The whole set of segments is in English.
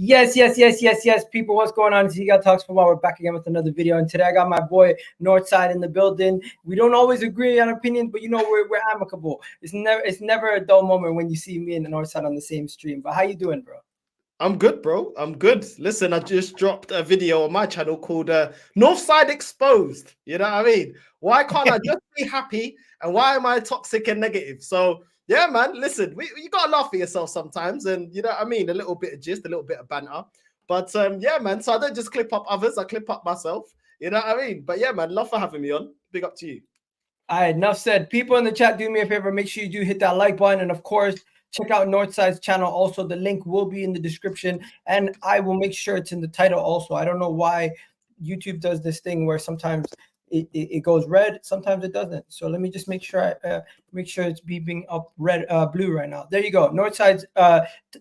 Yes. People, what's going on? Ziga Talks Football. We're back again with another video. And today I got my boy Northside in the building. We don't always agree on opinions, but we're amicable. It's never a dull moment when you see me and the Northside on the same stream. But how you doing, bro? I'm good, bro. I'm good. Listen, I just dropped a video on my channel called Northside Exposed. You know what I mean? Why can't I just be happy? And why am I toxic and negative? So, yeah, man, listen, you got to laugh at yourself sometimes. And you know what I mean? A little bit of gist, a little bit of banter. But yeah, man, so I don't just clip up others. I clip up myself. You know what I mean? But yeah, man, love for having me on. Big up to you. All right, enough said. People in the chat, do me a favor. Make sure you do hit that like button. And of course, check out Northside's channel. Also, the link will be in the description. And I will make sure it's in the title also. I don't know why YouTube does this thing where sometimes it goes red, sometimes it doesn't. So let me just make sure it's beeping up blue right now. There you go. Northside's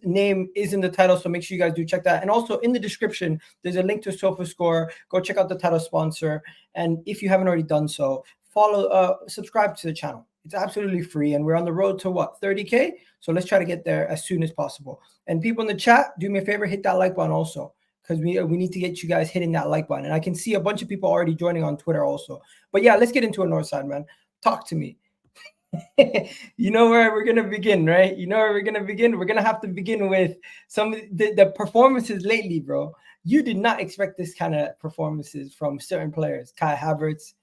name is in the title, so make sure you guys do check that. And also in the description, there's a link to SofaScore. Go check out the title sponsor. And if you haven't already done so, subscribe to the channel. It's absolutely free, and we're on the road to what, 30K? So let's try to get there as soon as possible. And people in the chat, do me a favor, hit that like button also, because we need to get you guys hitting that like button. And I can see a bunch of people already joining on Twitter also. But yeah, let's get into a Northside, man. Talk to me. You know where we're gonna begin, right? You know where we're gonna begin. We're gonna have to begin with some of the performances lately, bro. You did not expect this kind of performances from certain players. Kai Havertz,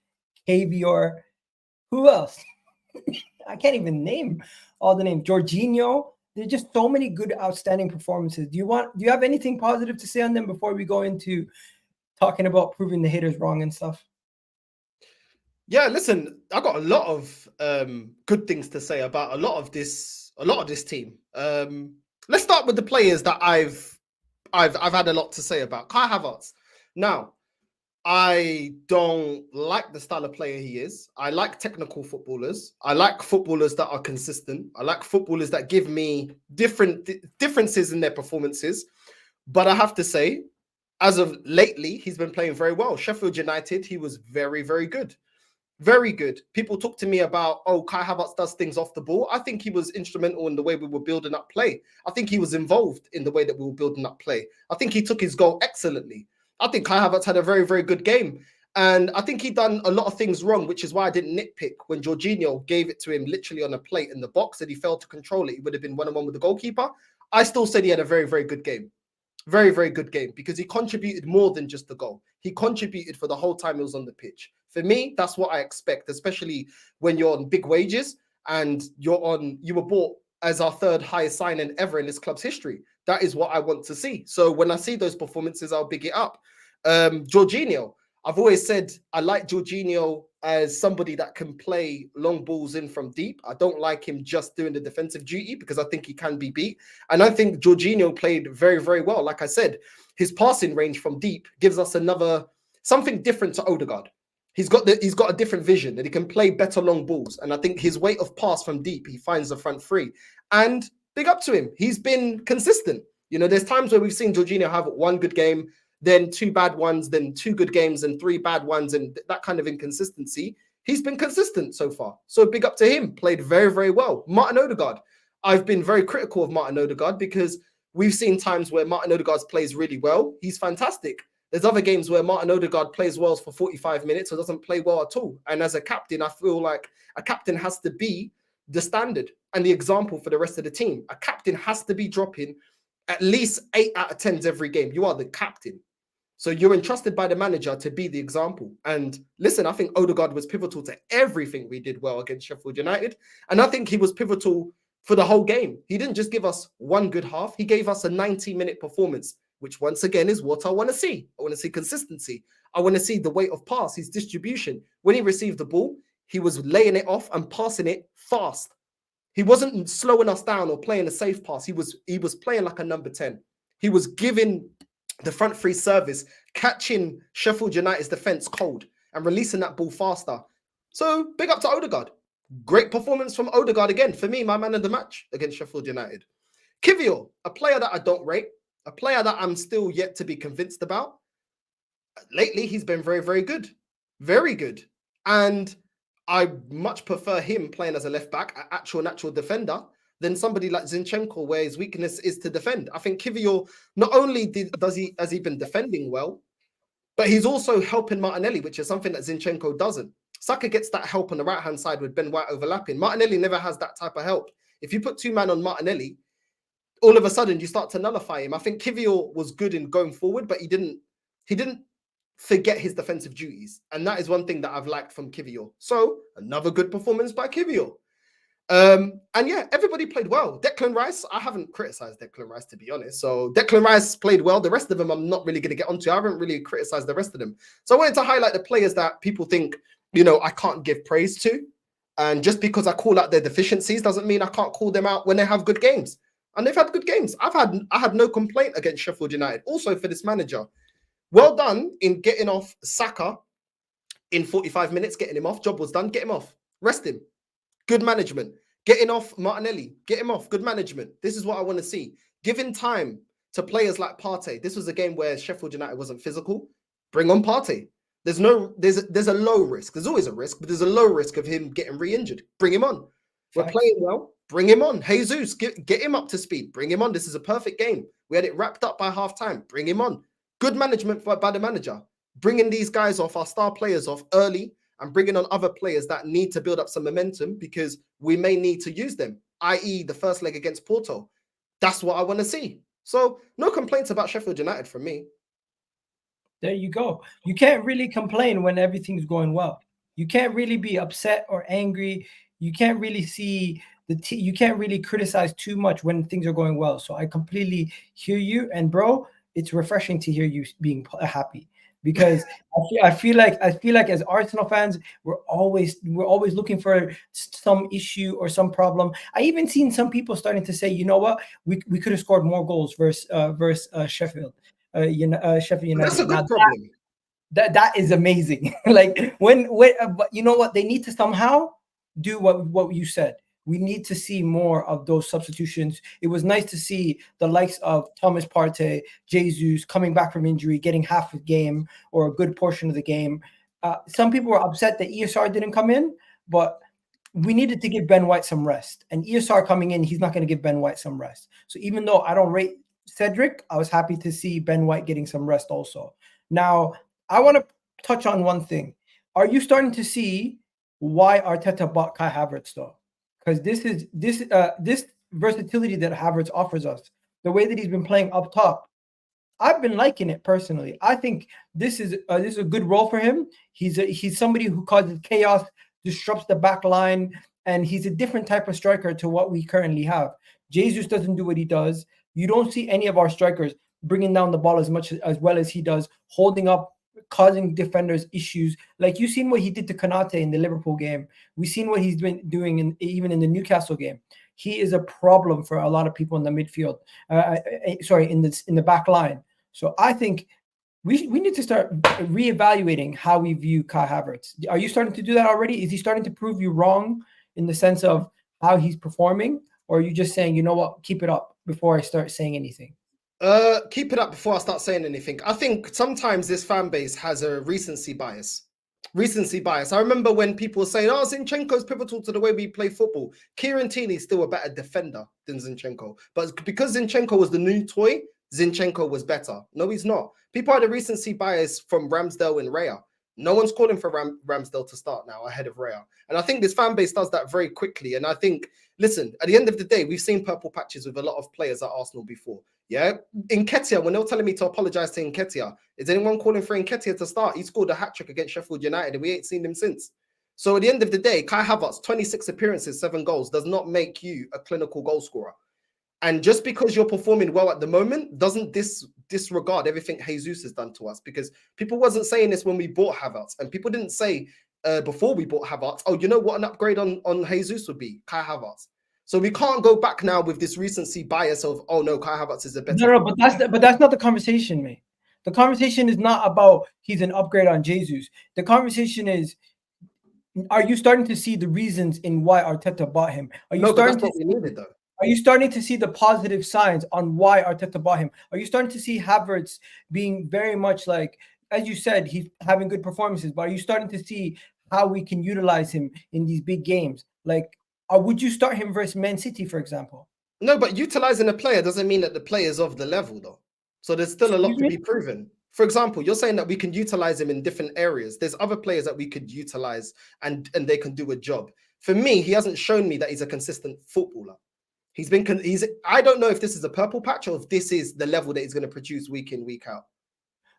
Havertz, who else? I can't even name all the names. Jorginho. There's just so many good, outstanding performances. Do you have anything positive to say on them before we go into talking about proving the haters wrong and stuff? Yeah, listen, I got a lot of good things to say about a lot of this team. Let's start with the players that I've had a lot to say about. Kai Havertz. Now, I don't like the style of player he is. I like technical footballers. I like footballers that are consistent. I like footballers that give me differences in their performances. But I have to say, as of lately, he's been playing very well. Sheffield United, he was very, very good. Very good. People talk to me about, oh, Kai Havertz does things off the ball. I think he was instrumental in the way we were building up play. I think he was involved in the way that we were building up play. I think he took his goal excellently. I think Kai Havertz had a very, very good game. And I think he done a lot of things wrong, which is why I didn't nitpick when Jorginho gave it to him literally on a plate in the box and he failed to control it. He would have been one-on-one with the goalkeeper. I still said he had a very, very good game. Very, very good game because he contributed more than just the goal. He contributed for the whole time he was on the pitch. For me, that's what I expect, especially when you're on big wages and you were bought as our third highest signing ever in this club's history. That is what I want to see. So when I see those performances, I'll big it up. Jorginho, I've always said I like Jorginho as somebody that can play long balls in from deep. I don't like him just doing the defensive duty because I think he can be beat. And I think Jorginho played very, very well. Like I said, his passing range from deep gives us something different to Odegaard. He's got a different vision that he can play better long balls. And I think his weight of pass from deep, he finds the front three. And big up to him. He's been consistent. You know, there's times where we've seen Jorginho have one good game, then two bad ones, then two good games and three bad ones, and that kind of inconsistency. He's been consistent so far. So big up to him. Played very, very well. Martin Odegaard. I've been very critical of Martin Odegaard because we've seen times where Martin Odegaard plays really well. He's fantastic. There's other games where Martin Odegaard plays well for 45 minutes or doesn't play well at all. And as a captain, I feel like a captain has to be the standard and the example for the rest of the team. A captain has to be dropping at least 8 out of 10s every game. You are the captain. So you're entrusted by the manager to be the example. And listen, I think Odegaard was pivotal to everything we did well against Sheffield United. And I think he was pivotal for the whole game. He didn't just give us one good half. He gave us a 90-minute performance, which once again is what I want to see. I want to see consistency. I want to see the weight of pass, his distribution. When he received the ball, he was laying it off and passing it fast. He wasn't slowing us down or playing a safe pass. He was playing like a number 10. He was giving the front three service, catching Sheffield United's defense cold and releasing that ball faster. So big up to Odegaard. Great performance from Odegaard again. For me, my man of the match against Sheffield United. Kiwior, a player that I don't rate, a player that I'm still yet to be convinced about. Lately, he's been very, very good. Very good. And I much prefer him playing as a left back, an actual natural defender, than somebody like Zinchenko, where his weakness is to defend. I think Kivior, not only has he been defending well, but he's also helping Martinelli, which is something that Zinchenko doesn't. Saka gets that help on the right-hand side with Ben White overlapping. Martinelli never has that type of help. If you put two men on Martinelli, all of a sudden you start to nullify him. I think Kivior was good in going forward, but he didn't forget his defensive duties. And that is one thing that I've liked from Kivior. So another good performance by Kivior. And yeah, everybody played well. Declan Rice, I haven't criticized Declan Rice, to be honest. So Declan Rice played well. The rest of them I'm not really going to get onto. I haven't really criticized the rest of them. So I wanted to highlight the players that people think, I can't give praise to. And just because I call out their deficiencies doesn't mean I can't call them out when they have good games. And they've had good games. I had no complaint against Sheffield United. Also for this manager, well done in getting off Saka in 45 minutes, getting him off. Job was done. Get him off. Rest him. Good management. Getting off Martinelli. Get him off. Good management. This is what I want to see. Giving time to players like Partey. This was a game where Sheffield United wasn't physical. Bring on Partey. There's a low risk. There's always a risk, but there's a low risk of him getting re-injured. Bring him on. We're playing well. Bring him on. Jesus, get him up to speed. Bring him on. This is a perfect game. We had it wrapped up by half-time. Bring him on. Good management by the manager. Bringing these guys off, our star players off early, and bringing on other players that need to build up some momentum because we may need to use them, i.e. the first leg against Porto. That's what I want to see. So no complaints about Sheffield United from me. There you go. You can't really complain when everything's going well. You can't really be upset or angry. You can't really see you can't really criticize too much when things are going well. So I completely hear you. And bro, it's refreshing to hear you being happy. Because I feel like as Arsenal fans, we're always looking for some issue or some problem. I even seen some people starting to say, you know what, we could have scored more goals versus Sheffield. Sheffield United. That's a good problem. That is amazing. Like when but you know what, they need to somehow do what you said. We need to see more of those substitutions. It was nice to see the likes of Thomas Partey, Jesus coming back from injury, getting half a game or a good portion of the game. Some people were upset that ESR didn't come in, but we needed to give Ben White some rest. And ESR coming in, he's not going to give Ben White some rest. So even though I don't rate Cedric, I was happy to see Ben White getting some rest also. Now, I want to touch on one thing. Are you starting to see why Arteta bought Kai Havertz though? Because this versatility that Havertz offers us, the way that he's been playing up top, I've been liking it personally. I think this is a good role for him. He's somebody who causes chaos, disrupts the back line, and he's a different type of striker to what we currently have. Jesus doesn't do what he does. You don't see any of our strikers bringing down the ball as well as he does, holding up, causing defenders issues. Like you've seen what he did to Konate in the Liverpool game. We've seen what he's been doing even in the Newcastle game. He is a problem for a lot of people in the midfield. In the back line. So I think we need to start reevaluating how we view Kai Havertz. Are you starting to do that already? Is he starting to prove you wrong in the sense of how he's performing? Or are you just saying, you know what, keep it up before I start saying anything? Keep it up before I start saying anything. I think sometimes this fan base has a recency bias. I remember when people were saying, Zinchenko's pivotal to the way we play football. Kieran Tierney's still a better defender than Zinchenko. But because Zinchenko was the new toy, Zinchenko was better. No, he's not. People had a recency bias from Ramsdale and Raya. No one's calling for Ramsdale to start now ahead of Raya. And I think this fan base does that very quickly. And I think, listen, at the end of the day, we've seen purple patches with a lot of players at Arsenal before. Yeah, Nketiah, when they were telling me to apologize to Nketiah, is anyone calling for Nketiah to start? He scored a hat-trick against Sheffield United and we ain't seen him since. So at the end of the day, Kai Havertz, 26 appearances, 7 goals, does not make you a clinical goal scorer. And just because you're performing well at the moment, doesn't disregard everything Jesus has done to us. Because people wasn't saying this when we bought Havertz. And people didn't say before we bought Havertz, oh, you know what an upgrade on Jesus would be? Kai Havertz. So we can't go back now with this recency bias of, oh no, Kai Havertz is a better. No, but that's not the conversation, mate. The conversation is not about he's an upgrade on Jesus. The conversation is, are you starting to see the reasons in why Arteta bought him? Are you starting to see, needed, though. Are you starting to see the positive signs on why Arteta bought him? Are you starting to see Havertz being very much like, as you said, he's having good performances, but are you starting to see how we can utilize him in these big games? Like, Would you start him versus Man City, for example? No, but utilizing a player doesn't mean that the player's of the level, though. So there's still a lot Excuse to me? be proven. For example, you're saying that we can utilize him in different areas. There's other players that we could utilize and they can do a job. For me, he hasn't shown me that he's a consistent footballer. I don't know if this is a purple patch or if this is the level that he's going to produce week in, week out.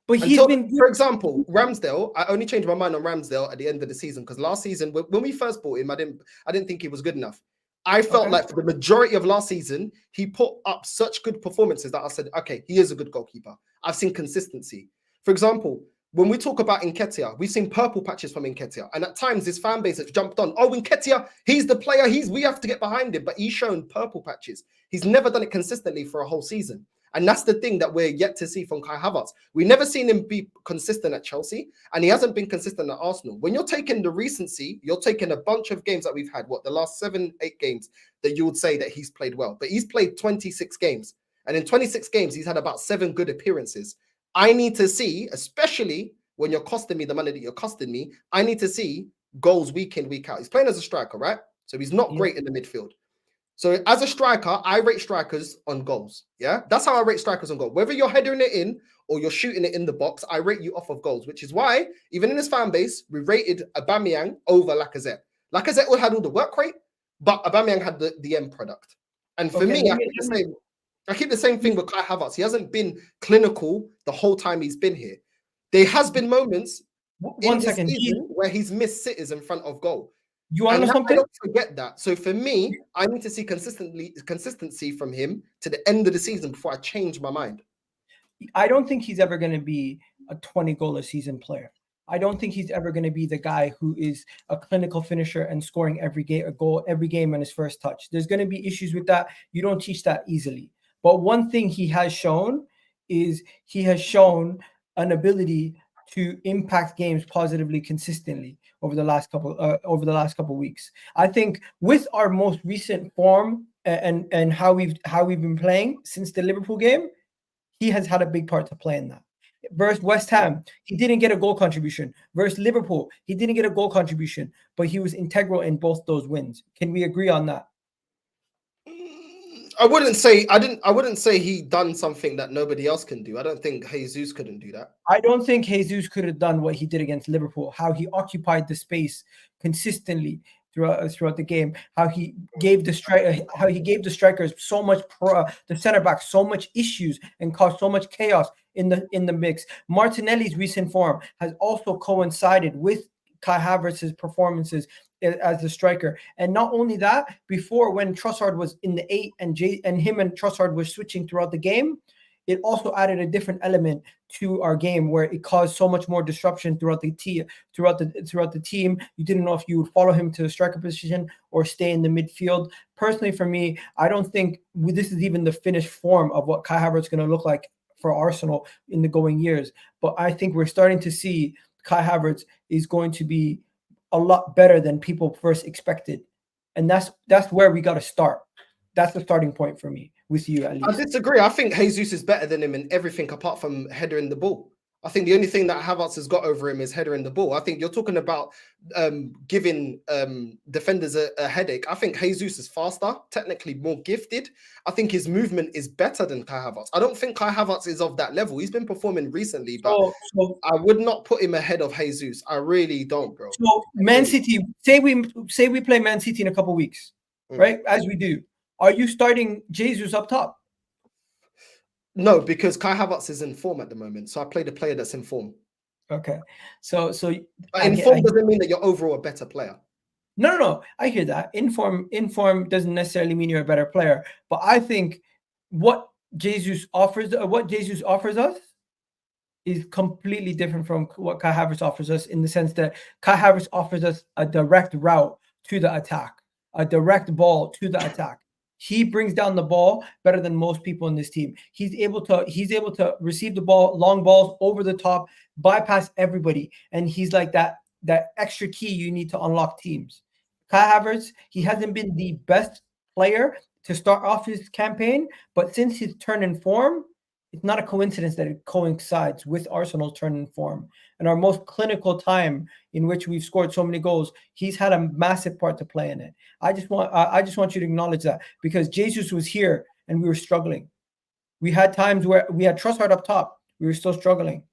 But he's been For example, Ramsdale. I only changed my mind on Ramsdale at the end of the season because last season, when we first bought him, I didn't think he was good enough. I felt like for the majority of last season, he put up such good performances that I said, okay, he is a good goalkeeper. I've seen consistency. For example, when we talk about Nketiah, we've seen purple patches from Nketiah, and at times this fan base has jumped on. Oh, Nketiah, he's the player. We have to get behind him, but he's shown purple patches. He's never done it consistently for a whole season. And that's the thing that we're yet to see from Kai Havertz. We've never seen him be consistent at Chelsea, and he hasn't been consistent at Arsenal. When you're taking the recency, you're taking a bunch of games that we've had, the last 7-8 games that you would say that he's played well. But he's played 26 games. And in 26 games, he's had about 7 good appearances. I need to see, especially when you're costing me the money that you're costing me, I need to see goals week in, week out. He's playing as a striker, right? So he's not great in the midfield. So as a striker, I rate strikers on goals. Yeah, that's how I rate strikers on goal. Whether you're heading it in or you're shooting it in the box, I rate you off of goals, which is why even in his fan base, we rated Aubameyang over Lacazette. Lacazette had all the work rate, but Aubameyang had the end product. And for me, I keep the same thing with Kai Havertz. He hasn't been clinical the whole time he's been here. There has been moments in this season where he's missed sitters in front of goal. You want to know something? I don't forget that. So for me, I need to see consistency from him to the end of the season before I change my mind. I don't think he's ever going to be a 20-goal a season player. I don't think he's ever going to be the guy who is a clinical finisher and scoring every game on his first touch. There's going to be issues with that. You don't teach that easily. But one thing he has shown is he has shown an ability to impact games positively, consistently over the last couple weeks. I think with our most recent form and how we've been playing since the Liverpool game, he has had a big part to play in that. Versus West Ham, he didn't get a goal contribution. Versus Liverpool, he didn't get a goal contribution, but he was integral in both those wins. Can we agree on that? I wouldn't say he done something that nobody else can do. I don't think Jesus couldn't do that. I don't think Jesus could have done what he did against Liverpool, how he occupied the space consistently throughout the game, how he gave the strikers so much the center back so much issues and caused so much chaos in the mix. Martinelli's recent form has also coincided with Kai Havertz's performances as a striker. And not only that, before when Trossard was in the 8 and him and Trossard were switching throughout the game, it also added a different element to our game where it caused so much more disruption throughout the team. You didn't know if you would follow him to the striker position or stay in the midfield. Personally, for me, I don't think this is even the finished form of what Kai Havertz is going to look like for Arsenal in the going years. But I think we're starting to see Kai Havertz is going to be a lot better than people first expected. And that's where we got to start. That's the starting point for me with you, at least. I disagree. I think Jesus is better than him in everything apart from headering the ball. I think the only thing that Havertz has got over him is headering the ball. I think you're talking about giving defenders a headache. I think Jesus is faster, technically more gifted. I think his movement is better than Kai Havertz. I don't think Kai Havertz is of that level. He's been performing recently, but I would not put him ahead of Jesus. I really don't, bro. So Man City, say we play Man City in a couple of weeks, right? As we do. Are you starting Jesus up top? No, because Kai Havertz is in form at the moment. So I play the player that's in form. Okay. So but in form doesn't mean that you're overall a better player. No. I hear that. In form doesn't necessarily mean you're a better player. But I think what Jesus offers us is completely different from what Kai Havertz offers us, in the sense that Kai Havertz offers us a direct route to the attack, a direct ball to the attack. He brings down the ball better than most people in this team. He's able to receive the ball, long balls over the top, bypass everybody, and he's like that extra key you need to unlock teams. Kai Havertz, he hasn't been the best player to start off his campaign, but since his turn in form, it's not a coincidence that it coincides with Arsenal's turn in form and our most clinical time in which we've scored so many goals. He's had a massive part to play in it. I just want you to acknowledge that, because Jesus was here and we were struggling. We had times where we had Trossard up top, we were still struggling.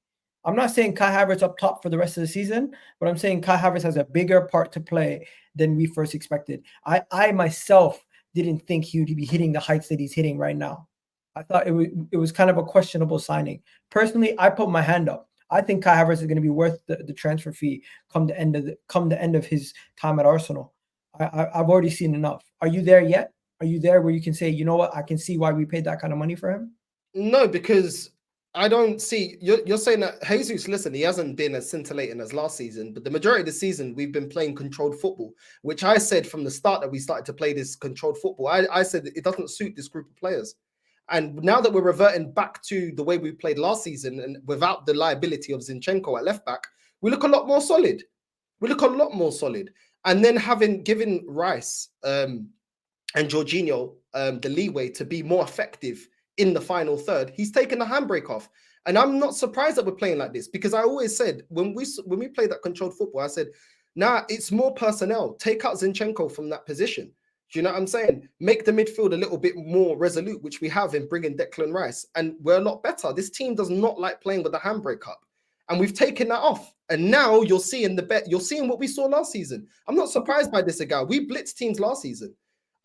I'm not saying Kai Havertz up top for the rest of the season, but I'm saying Kai Havertz has a bigger part to play than we first expected. I myself didn't think he would be hitting the heights that he's hitting right now. I thought it was kind of a questionable signing. Personally, I put my hand up. I think Kai Havertz is going to be worth the transfer fee come the end of his time at Arsenal. I've already seen enough. Are you there yet? Are you there where you can say, you know what, I can see why we paid that kind of money for him? No, because I don't see you're saying that Jesus, listen, he hasn't been as scintillating as last season, but the majority of the season we've been playing controlled football, which I said from the start that we started to play this controlled football. I said it doesn't suit this group of players. And now that we're reverting back to the way we played last season and without the liability of Zinchenko at left back, we look a lot more solid. We look a lot more solid. And then having given Rice and Jorginho the leeway to be more effective in the final third, he's taken the handbrake off. And I'm not surprised that we're playing like this, because I always said when we played that controlled football, I said, nah, it's more personnel. Take out Zinchenko from that position. Do you know what I'm saying? Make the midfield a little bit more resolute, which we have in bringing Declan Rice. And we're a lot better. This team does not like playing with the handbrake up. And we've taken that off. And now you're seeing you're seeing what we saw last season. I'm not surprised by this again. We blitzed teams last season.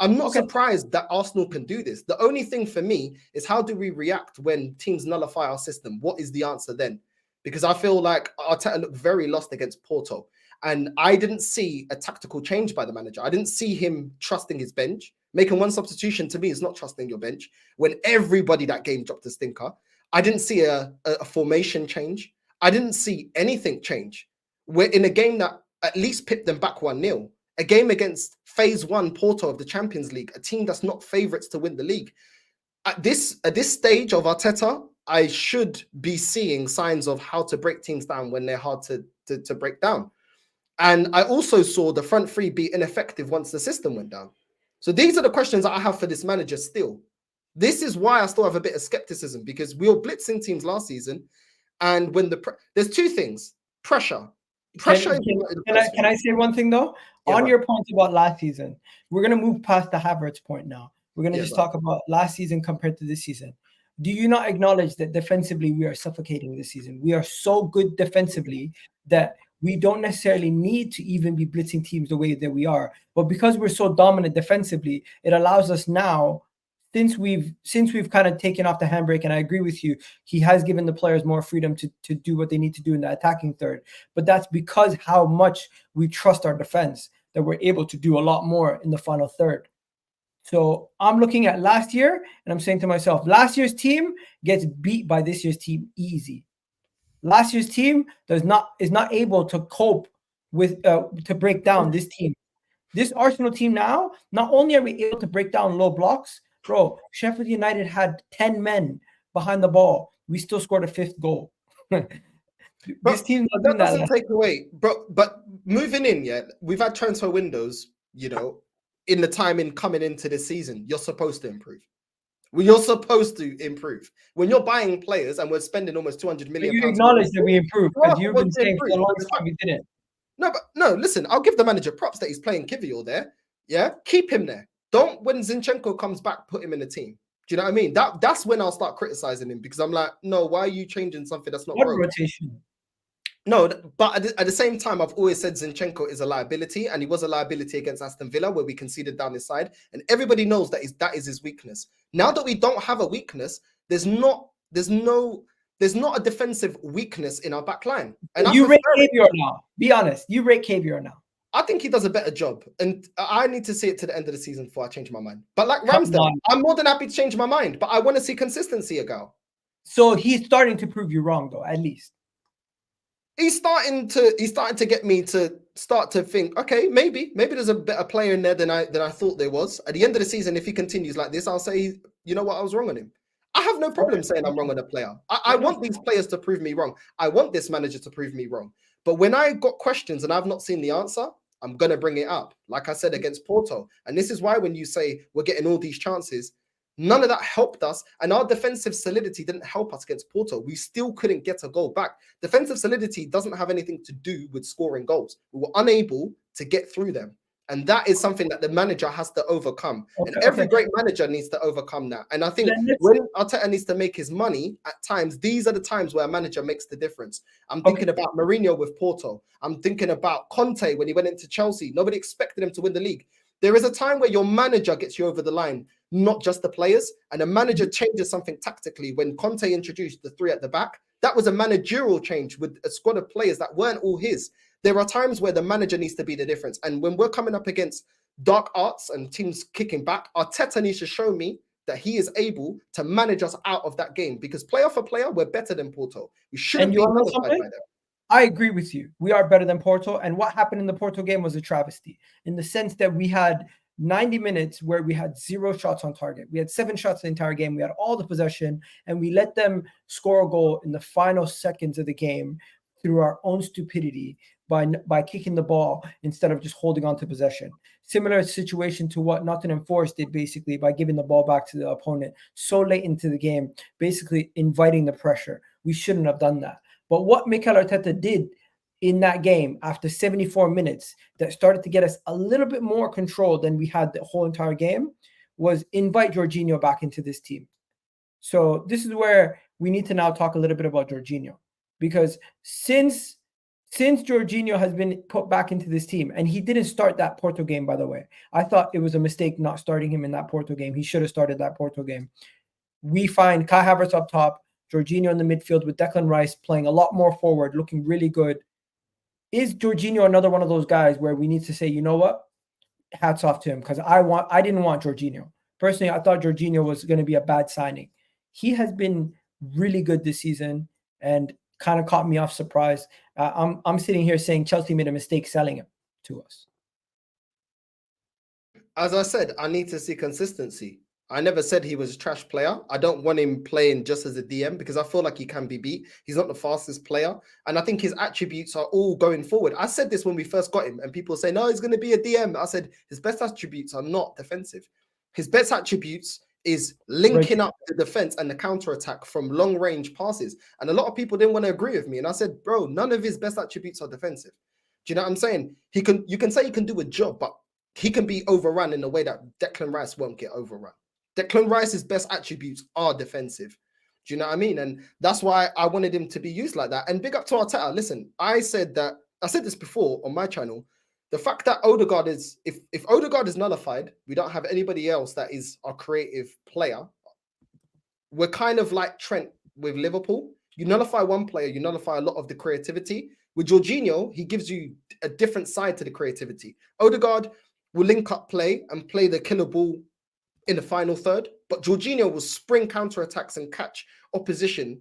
I'm not surprised that Arsenal can do this. The only thing for me is, how do we react when teams nullify our system? What is the answer then? Because I feel like Arteta looked very lost against Porto. And I didn't see a tactical change by the manager. I didn't see him trusting his bench. Making one substitution to me is not trusting your bench. When everybody that game dropped a stinker, I didn't see a formation change. I didn't see anything change. We're in a game that at least pipped them back 1-0. A game against phase 1 Porto of the Champions League, a team that's not favourites to win the league. At this stage of Arteta, I should be seeing signs of how to break teams down when they're hard to break down. And I also saw the front three be ineffective once the system went down. So these are the questions that I have for this manager still. This is why I still have a bit of skepticism, because we were blitzing teams last season. And when there's two things: pressure. Can I say one thing though? Yeah, on your point about last season, we're going to move past the Havertz point now. We're going to just talk about last season compared to this season. Do you not acknowledge that defensively we are suffocating this season? We are so good defensively that we don't necessarily need to even be blitzing teams the way that we are. But because we're so dominant defensively, it allows us now, since we've kind of taken off the handbrake, and I agree with you, he has given the players more freedom to do what they need to do in the attacking third. But that's because how much we trust our defense, that we're able to do a lot more in the final third. So I'm looking at last year and I'm saying to myself, last year's team gets beat by this year's team easy. Last year's team is not able to cope with to break down this team. This Arsenal team now, not only are we able to break down low blocks, bro, Sheffield United had 10 men behind the ball. We still scored a 5th goal. This team that doesn't take away, bro. But moving in, yeah, we've had transfer windows, you know, in the time in coming into this season. You're supposed to improve. Well, you're supposed to improve. When you're buying players and we're spending almost 200 million. You acknowledge that we improved, because you've been saying for a long time we didn't. No, listen, I'll give the manager props that he's playing Kivior there. Yeah, keep him there. Don't, when Zinchenko comes back, put him in the team. Do you know what I mean? That's when I'll start criticizing him, because I'm like, no, why are you changing something that's not rotation? No, but at the same time, I've always said Zinchenko is a liability, and he was a liability against Aston Villa, where we conceded down his side, and everybody knows that is his weakness. Now that we don't have a weakness, there's not a defensive weakness in our back line. And you rate Kivior now. Be honest, you rate Kivior now. I think he does a better job, and I need to see it to the end of the season before I change my mind. But like Ramsdale, I'm more than happy to change my mind, but I want to see consistency, Agal. So he's starting to prove you wrong, though, at least. He's starting to get me to start to think, okay, maybe there's a better player in there than I thought there was. At the end of the season, if he continues like this, I'll say, you know what, I was wrong on him. I have no problem saying I'm wrong on a player. I want these players to prove me wrong. I want this manager to prove me wrong. But when I got questions and I've not seen the answer, I'm going to bring it up. Like I said against Porto. And this is why when you say we're getting all these chances, None of that helped us, and our defensive solidity didn't help us against Porto. We still couldn't get a goal back. Defensive solidity doesn't have anything to do with scoring goals. We were unable to get through them. And that is something that the manager has to overcome. Okay, and every okay. great manager needs to overcome that. And I think Then let's- when Arteta needs to make his money, at times, these are the times where a manager makes the difference. I'm thinking about Mourinho with Porto. I'm thinking about Conte when he went into Chelsea. Nobody expected him to win the league. There is a time where your manager gets you over the line, not just the players. And a manager changes something tactically. When Conte introduced the three at the back, that was a managerial change with a squad of players that weren't all his. There are times where the manager needs to be the difference. And when we're coming up against dark arts and teams kicking back, Arteta needs to show me that he is able to manage us out of that game, because player for player, we're better than Porto. We shouldn't be qualified by them. I agree with you. We are better than Porto. And what happened in the Porto game was a travesty, in the sense that we had 90 minutes where we had 0 shots on target. We had 7 shots the entire game. We had all the possession, and we let them score a goal in the final seconds of the game through our own stupidity by kicking the ball instead of just holding on to possession. Similar situation to what Nottingham Forest did, basically, by giving the ball back to the opponent so late into the game, basically inviting the pressure. We shouldn't have done that. But what Mikel Arteta did in that game after 74 minutes that started to get us a little bit more control than we had the whole entire game was invite Jorginho back into this team. So this is where we need to now talk a little bit about Jorginho, because since Jorginho has been put back into this team, and he didn't start that Porto game, by the way. I thought it was a mistake not starting him in that Porto game. He should have started that Porto game. We find Kai Havertz up top, Jorginho in the midfield with Declan Rice playing a lot more forward, looking really good. Is Jorginho another one of those guys where we need to say, you know what, hats off to him? Because I didn't want Jorginho. Personally, I thought Jorginho was going to be a bad signing. He has been really good this season and kind of caught me off surprise. I'm sitting here saying Chelsea made a mistake selling him to us. As I said, I need to see consistency. I never said he was a trash player. I don't want him playing just as a DM, because I feel like he can be beat. He's not the fastest player. And I think his attributes are all going forward. I said this when we first got him, and people say, no, he's going to be a DM. I said his best attributes are not defensive. His best attributes is linking up the defense and the counter-attack from long-range passes. And a lot of people didn't want to agree with me. And I said, bro, none of his best attributes are defensive. Do you know what I'm saying? You can say he can do a job, but he can be overrun in a way that Declan Rice won't get overrun. Declan Rice's best attributes are defensive. Do you know what I mean? And that's why I wanted him to be used like that. And big up to Arteta. Listen, I said this before on my channel. The fact that Odegaard is, if Odegaard is nullified, we don't have anybody else that is our creative player. We're kind of like Trent with Liverpool. You nullify one player, you nullify a lot of the creativity. With Jorginho, he gives you a different side to the creativity. Odegaard will link up play and play the killer ball in the final third, but Jorginho will spring counter-attacks and catch opposition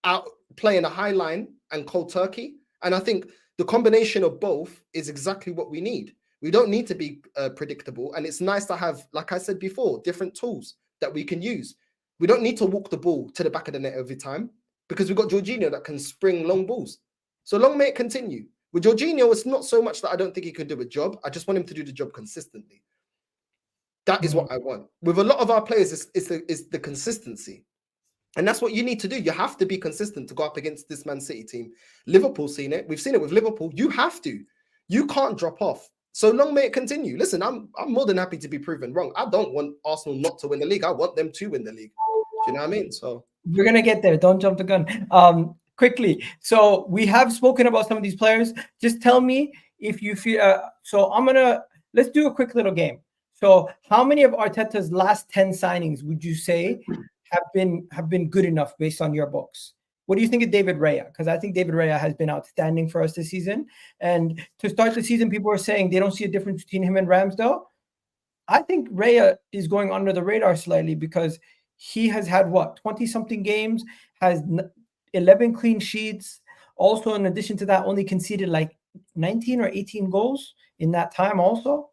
out playing a high line and cold turkey. And I think the combination of both is exactly what we need. We don't need to be predictable. And it's nice to have, like I said before, different tools that we can use. We don't need to walk the ball to the back of the net every time, because we've got Jorginho that can spring long balls. So long may it continue. With Jorginho, it's not so much that I don't think he could do a job. I just want him to do the job consistently. That is what I want. With a lot of our players, it's the consistency. And that's what you need to do. You have to be consistent to go up against this Man City team. Liverpool's seen it. We've seen it with Liverpool. You have to. You can't drop off. So long may it continue. Listen, I'm more than happy to be proven wrong. I don't want Arsenal not to win the league. I want them to win the league. Do you know what I mean? So we're going to get there. Don't jump the gun. Quickly. So we have spoken about some of these players. Just tell me if you feel, let's do a quick little game. So how many of Arteta's last 10 signings would you say have been good enough based on your books? What do you think of David Raya? Because I think David Raya has been outstanding for us this season. And to start the season, people are saying they don't see a difference between him and Ramsdale. I think Raya is going under the radar slightly because he has had 20-something games, has 11 clean sheets. Also, in addition to that, only conceded like 19 or 18 goals in that time also.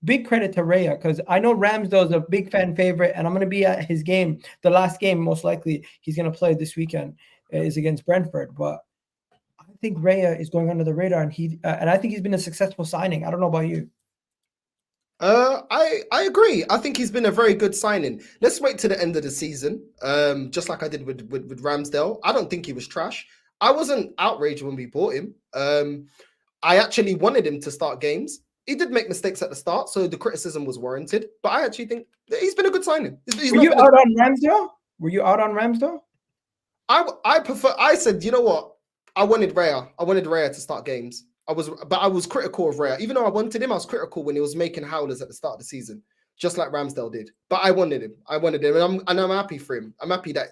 Big credit to Raya, because I know Ramsdale is a big fan favorite, and I'm going to be at his game. The last game, most likely, he's going to play this weekend is against Brentford. But I think Raya is going under the radar, and I think he's been a successful signing. I don't know about you. I agree. I think he's been a very good signing. Let's wait to the end of the season. Just like I did with Ramsdale. I don't think he was trash. I wasn't outraged when we bought him. I actually wanted him to start games. He did make mistakes at the start, so the criticism was warranted. But I actually think he's been a good signing. He's Were not you been out on Ramsdale? Were you out on Ramsdale? I prefer. I said, you know what? I wanted Raya. I wanted Raya to start games. But I was critical of Raya. Even though I wanted him, I was critical when he was making howlers at the start of the season, just like Ramsdale did. But I wanted him. And I'm happy for him. I'm happy that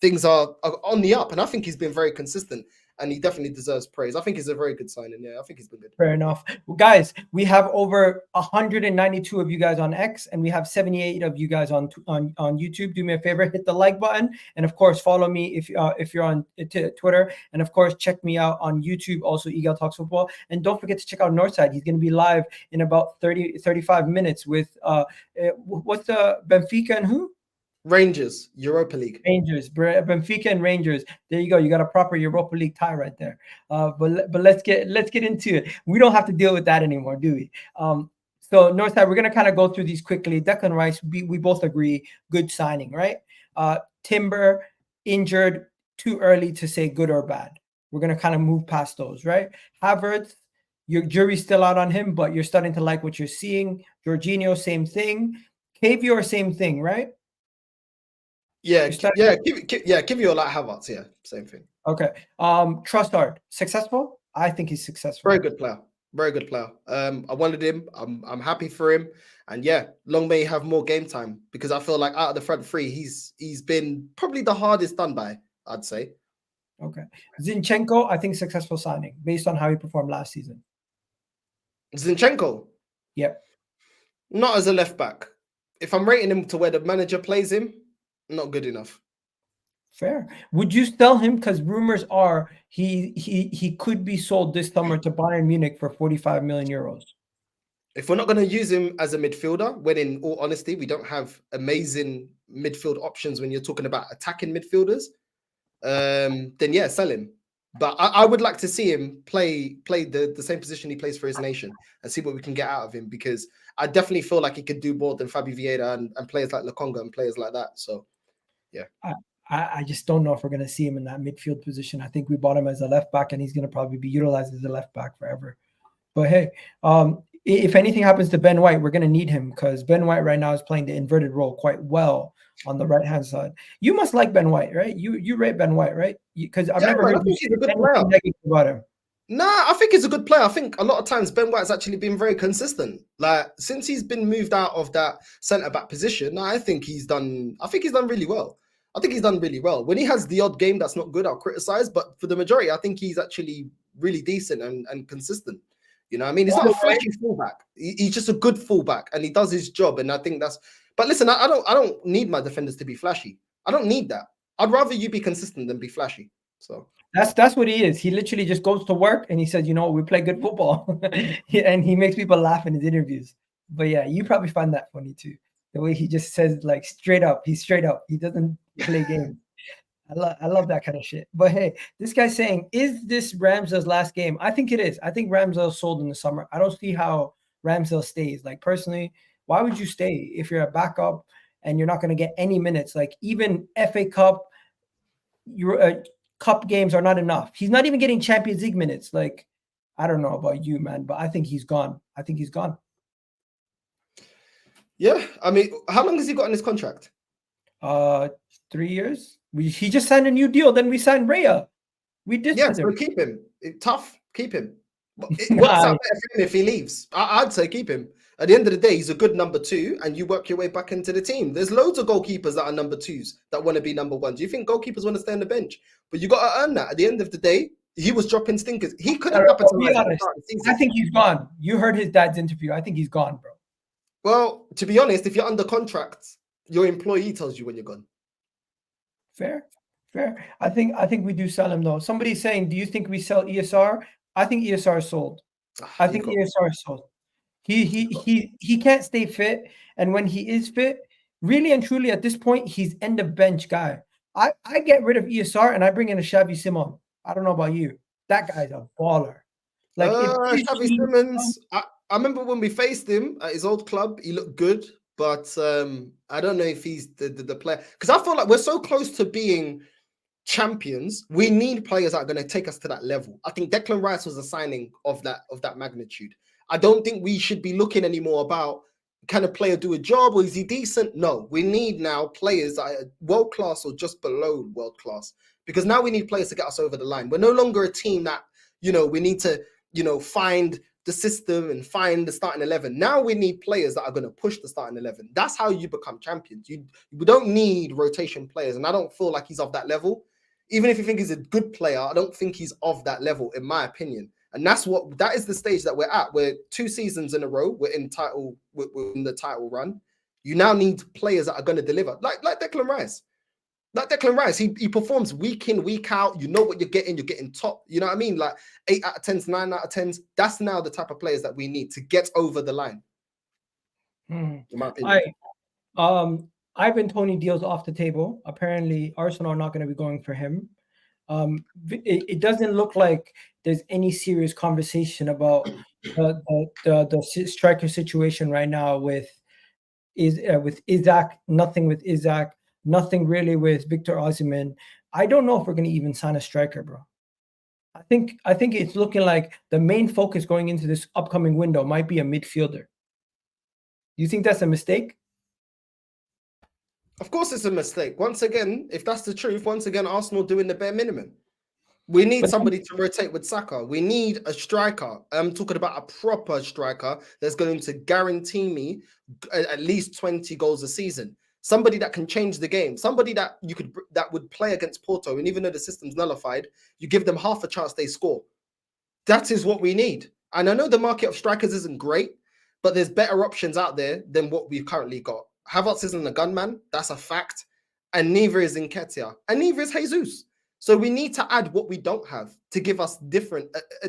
things are on the up, and I think he's been very consistent. And he definitely deserves praise. I think he's a very good signing. Yeah, I think he's been good. Fair enough. Well, guys, we have over 192 of you guys on X, and we have 78 of you guys on YouTube. Do me a favor, hit the like button, and of course, follow me if you're on Twitter, and of course, check me out on YouTube. Also, Eagle Talks Football, and don't forget to check out Northside. He's going to be live in about 35 minutes with what's the Benfica and who? Rangers, Europa League. Rangers, Benfica and Rangers. There you go. You got a proper Europa League tie right there. But let's get into it. We don't have to deal with that anymore, do we? So Northside, we're gonna kind of go through these quickly. Declan Rice, we both agree, good signing, right? Timber injured, too early to say good or bad. We're gonna kind of move past those, right? Havertz, your jury's still out on him, but you're starting to like what you're seeing. Jorginho, same thing. Cavior, same thing, right? Yeah, give you a like Havertz. Yeah, same thing. Okay. Trossard, successful? I think he's successful. Very good player. Very good player. I wanted him. I'm happy for him. And yeah, long may he have more game time, because I feel like out of the front three, he's been probably the hardest done by, I'd say. Okay. Zinchenko, I think successful signing based on how he performed last season. Zinchenko? Yep. Not as a left back. If I'm rating him to where the manager plays him, not good enough. Fair. Would you sell him? Because rumors are he could be sold this summer to Bayern Munich for 45 million euros. If we're not going to use him as a midfielder, when in all honesty, we don't have amazing midfield options when you're talking about attacking midfielders, then yeah, sell him. But I would like to see him play the same position he plays for his nation and see what we can get out of him, because I definitely feel like he could do more than Fabi Vieira and players like Lokonga and players like that. So, yeah. I just don't know if we're going to see him in that midfield position. I think we bought him as a left back, and he's going to probably be utilized as a left back forever. But hey, if anything happens to Ben White, we're going to need him, because Ben White right now is playing the inverted role quite well on the right-hand side. You must like Ben White, right? You rate Ben White, right? Because I've never heard he's a good player negative about him. Nah, I think he's a good player. I think a lot of times Ben White's actually been very consistent. Like, since he's been moved out of that centre-back position, I think he's done really well. When he has the odd game that's not good, I'll criticize. But for the majority, I think he's actually really decent and consistent. You know what I mean? He's not a flashy fullback. He's just a good fullback, and he does his job. And I think that's... But listen, I don't need my defenders to be flashy. I don't need that. I'd rather you be consistent than be flashy. So... That's what he is. He literally just goes to work and he says, we play good football. And he makes people laugh in his interviews. But yeah, you probably find that funny too. The way he just says, like, straight up. He's straight up. He doesn't play games. I love that kind of shit. But hey, this guy's saying, is this Ramsdale's last game? I think it is. I think Ramsdale's sold in the summer. I don't see how Ramsdale stays. Like, personally, why would you stay if you're a backup and you're not going to get any minutes? Like, even FA Cup, Cup games are not enough. He's not even getting Champions League minutes. Like, I don't know about you, man, but I think he's gone. Yeah, I mean, how long has he got in his contract? 3 years. He just signed a new deal. Then we signed Raya. We did. Yeah, so keep him. Tough, keep him. It works out better for him if he leaves. I'd say keep him. At the end of the day, he's a good number 2, and you work your way back into the team. There's loads of goalkeepers that are number 2s that want to be number 1s. Do you think goalkeepers want to stay on the bench? But you got to earn that. At the end of the day, he was dropping stinkers. He couldn't capitalize. I think he's gone. You heard his dad's interview. I think he's gone, bro. Well, to be honest, if you're under contract, your employee tells you when you're gone. Fair. I think we do sell him though. Somebody's saying, do you think we sell ESR? I think ESR is sold. I think ESR is sold. He can't stay fit, and when he is fit, really and truly at this point, he's end of bench guy. I get rid of ESR and I bring in a Xavi Simon. I don't know about you. That guy's a baller. Like, Xavi Simons, I remember when we faced him at his old club, he looked good, but I don't know if he's the player, because I feel like we're so close to being champions. We need players that are going to take us to that level. I think Declan Rice was a signing of that magnitude. I don't think we should be looking anymore about, can a player do a job or is he decent? No, we need now players that are world class or just below world class, because now we need players to get us over the line. We're no longer a team that, we need to, find the system and find the starting 11. Now we need players that are going to push the starting 11. That's how you become champions. We don't need rotation players, and I don't feel like he's of that level. Even if you think he's a good player, I don't think he's of that level, in my opinion. And that is the stage that we're at. We're 2 seasons in a row. We're in the title run. You now need players that are going to deliver, like Declan Rice. Like Declan Rice, he performs week in, week out. You know what you're getting top. You know what I mean? Like 8 out of 10s, 9 out of 10s. That's now the type of players that we need to get over the line. In my opinion. Ivan Toney deals off the table. Apparently, Arsenal are not going to be going for him. It doesn't look like there's any serious conversation about the striker situation right now with Isaac. Nothing with Isaac. Nothing really with Victor Osimhen. I don't know if we're going to even sign a striker, bro. I think it's looking like the main focus going into this upcoming window might be a midfielder. You think that's a mistake? Of course it's a mistake. Once again, if that's the truth, Arsenal doing the bare minimum. We need somebody to rotate with Saka. We need a striker. I'm talking about a proper striker that's going to guarantee me at least 20 goals a season. Somebody that can change the game. Somebody that would play against Porto, and even though the system's nullified, you give them half a chance, they score. That is what we need. And I know the market of strikers isn't great, but there's better options out there than what we've currently got. Havertz isn't a gunman, that's a fact. And neither is Nketiah, and neither is Jesus. So we need to add what we don't have to give us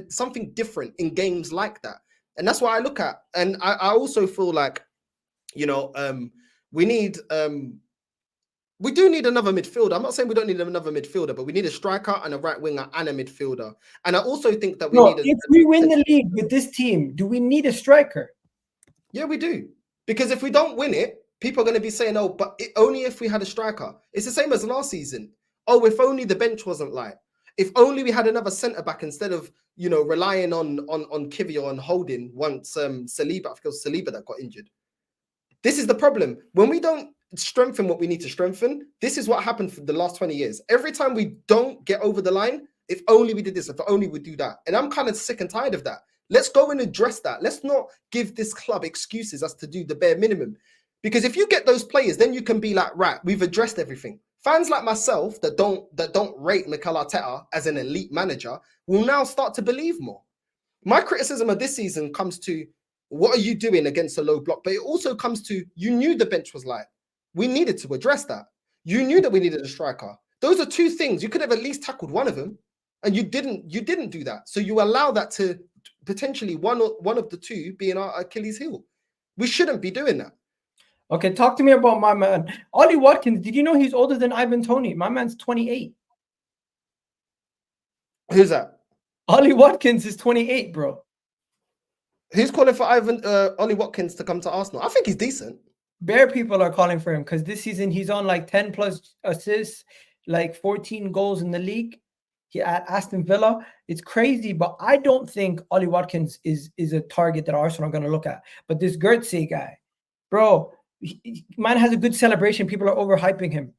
something different in games like that. And that's what I look at. And I also feel like, we do need another midfielder. I'm not saying we don't need another midfielder, but we need a striker and a right winger and a midfielder. And I also think that if we win the league with this team, do we need a striker? Yeah, we do. Because if we don't win it, people are going to be saying, but only if we had a striker. It's the same as last season. Oh, if only the bench wasn't light. If only we had another centre-back instead of, relying on Kivior and Holding once Saliba, I think it was Saliba that got injured. This is the problem. When we don't strengthen what we need to strengthen, this is what happened for the last 20 years. Every time we don't get over the line, if only we did this, if only we do that. And I'm kind of sick and tired of that. Let's go and address that. Let's not give this club excuses as to do the bare minimum. Because if you get those players, then you can be like, right, we've addressed everything. Fans like myself that don't rate Mikel Arteta as an elite manager will now start to believe more. My criticism of this season comes to, what are you doing against a low block? But it also comes to, you knew the bench was light. We needed to address that. You knew that we needed a striker. Those are 2 things. You could have at least tackled one of them, and you didn't do that. So you allow that to potentially one of the 2 being our Achilles heel. We shouldn't be doing that. Okay, talk to me about my man. Ollie Watkins, did you know he's older than Ivan Toney? My man's 28. Who's that? Ollie Watkins is 28, bro. Who's calling for Ollie Watkins to come to Arsenal? I think he's decent. Bare people are calling for him because this season he's on like 10 plus assists, like 14 goals in the league. He at Aston Villa. It's crazy, but I don't think Ollie Watkins is a target that Arsenal are going to look at. But this Gertze guy, bro, man has a good celebration. People are overhyping him.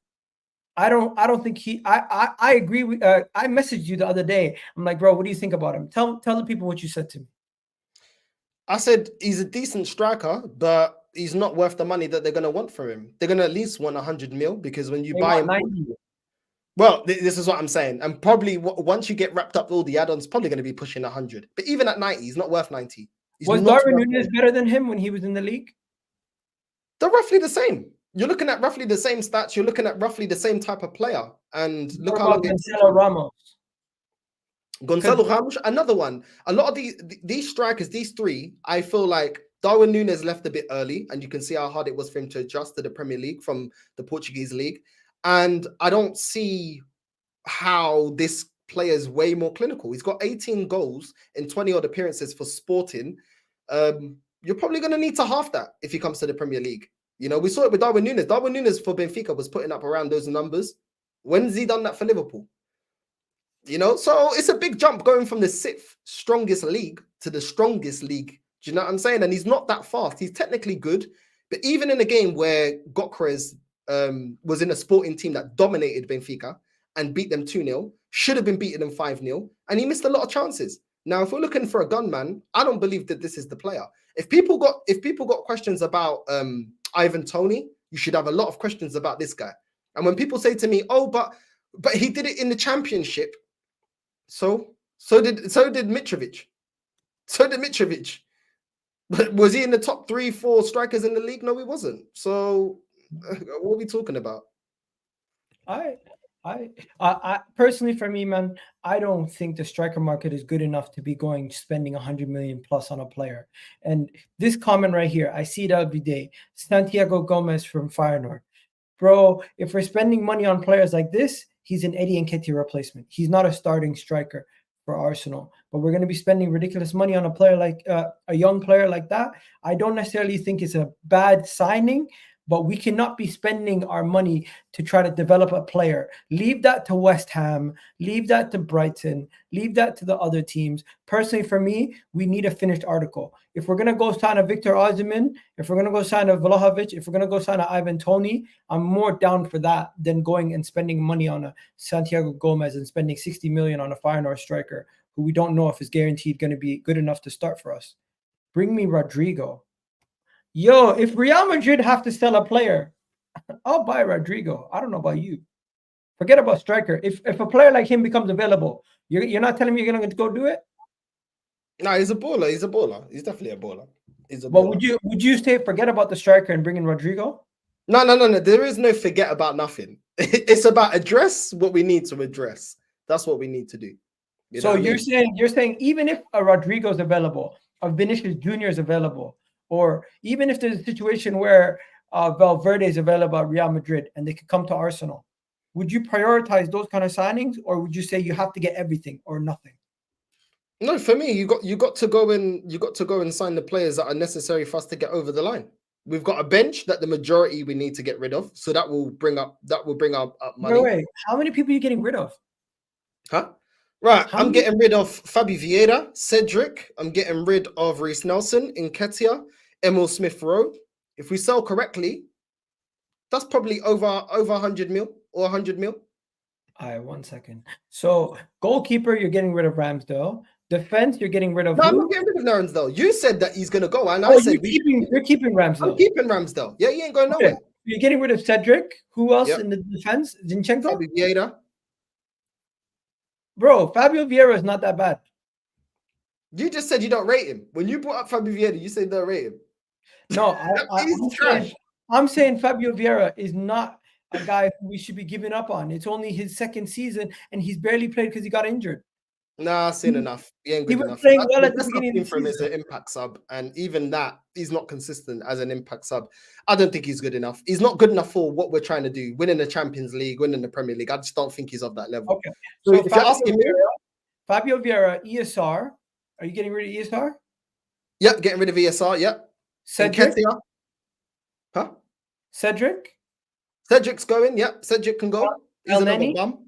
I don't think I agree with. I messaged you the other day. I'm like, bro, what do you think about him? Tell the people what you said to me. I said he's a decent striker, but he's not worth the money that they're going to want for him. They're going to at least want 100 mil, because when you buy him, 90. Well, this is what I'm saying. And probably once you get wrapped up with all the add-ons, probably going to be pushing 100. But even at 90, he's not worth 90. Was Darwin Núñez better than him when he was in the league? They're roughly the same. You're looking at roughly the same stats. You're looking at roughly the same type of player. And look how long Gonzalo Ramos. Gonzalo Ramos, another one. A lot of these strikers, these 3, I feel like Darwin Núñez left a bit early, and you can see how hard it was for him to adjust to the Premier League from the Portuguese league. And I don't see how this player is way more clinical. He's got 18 goals in 20 odd appearances for Sporting. you're probably going to need to half that if he comes to the Premier League. You know, we saw it with Darwin Núñez. Darwin Núñez for Benfica was putting up around those numbers. When's he done that for Liverpool? You know, so it's a big jump going from the 6th strongest league to the strongest league. Do you know what I'm saying? And he's not that fast. He's technically good. But even in a game where Gyökeres was in a sporting team that dominated Benfica and beat them 2-0, should have been beating them 5-0, and he missed a lot of chances. Now, if we're looking for a gunman, I don't believe that this is the player. If people got questions about Ivan Toney, you should have a lot of questions about this guy. And when people say to me, "Oh, but he did it in the Championship," so did Mitrovic. So did Mitrovic. But was he in the top 3-4 strikers in the league? No, he wasn't. So what are we talking about? I personally, for me, man, I don't think the striker market is good enough to be spending 100 million plus on a player. And this comment right here, I see it every day. Santiago Gomez from Feyenoord. Bro, if we're spending money on players like this, he's an Eddie Nketiah replacement. He's not a starting striker for Arsenal. But we're going to be spending ridiculous money on a player like a young player like that. I don't necessarily think it's a bad signing, but we cannot be spending our money to try to develop a player. Leave that to West Ham. Leave that to Brighton. Leave that to the other teams. Personally, for me, we need a finished article. If we're going to go sign a Victor Osimhen, if we're going to go sign a Vlahovic, if we're going to go sign a Ivan Toney, I'm more down for that than going and spending money on a Santiago Gomez and spending 60 million on a Feyenoord striker who we don't know if is guaranteed going to be good enough to start for us. Bring me Rodrigo. Yo, if Real Madrid have to sell a player, I'll buy Rodrigo. I don't know about you. Forget about striker. If a player like him becomes available, you're not telling me you're going to go do it? No, he's a baller. He's a baller. He's definitely a baller. But would you say forget about the striker and bring in Rodrigo? No. There is no forget about nothing. It's about address what we need to address. That's what we need to do. So you're saying even if a Rodrigo is available, a Vinicius Jr. is available, or even if there's a situation where Valverde is available at Real Madrid and they could come to Arsenal, would you prioritize those kind of signings, or would you say you have to get everything or nothing? No, for me, you got to go and sign the players that are necessary for us to get over the line. We've got a bench that the majority we need to get rid of, so that will bring up money. Wait, how many people are you getting rid of? Huh? Right, I'm getting rid of Fabi Vieira, Cedric. I'm getting rid of Reece Nelson, Nketiah, Emil Smith-Rowe. If we sell correctly, that's probably over 100 mil or 100 mil. All right, 1 second. So goalkeeper, you're getting rid of Ramsdale. Defense, you're getting rid of. No, I'm not getting rid of Ramsdale. You said that he's going to go, and I said you're keeping Ramsdale. I'm keeping Ramsdale. Yeah, he ain't going nowhere. You're getting rid of Cedric. Who else in the defense? Zinchenko. Fabi Vieira. Bro, Fabio Vieira is not that bad. You just said you don't rate him. When you brought up Fabio Vieira, you said you don't rate him. No, I'm saying Fabio Vieira is not a guy who we should be giving up on. It's only his second season, and he's barely played because he got injured. Nah, I've seen enough. He ain't good enough. He was playing well at the beginning of the season. As an impact sub, and even that, he's not consistent as an impact sub. I don't think he's good enough. He's not good enough for what we're trying to do, winning the Champions League, winning the Premier League. I just don't think he's of that level. Okay. So if you're asking me, Fabio Vieira, ESR, are you getting rid of ESR? Yep, getting rid of ESR. Yep. Cedric? Huh? Cedric's going. Yep, Cedric can go. He's another bum.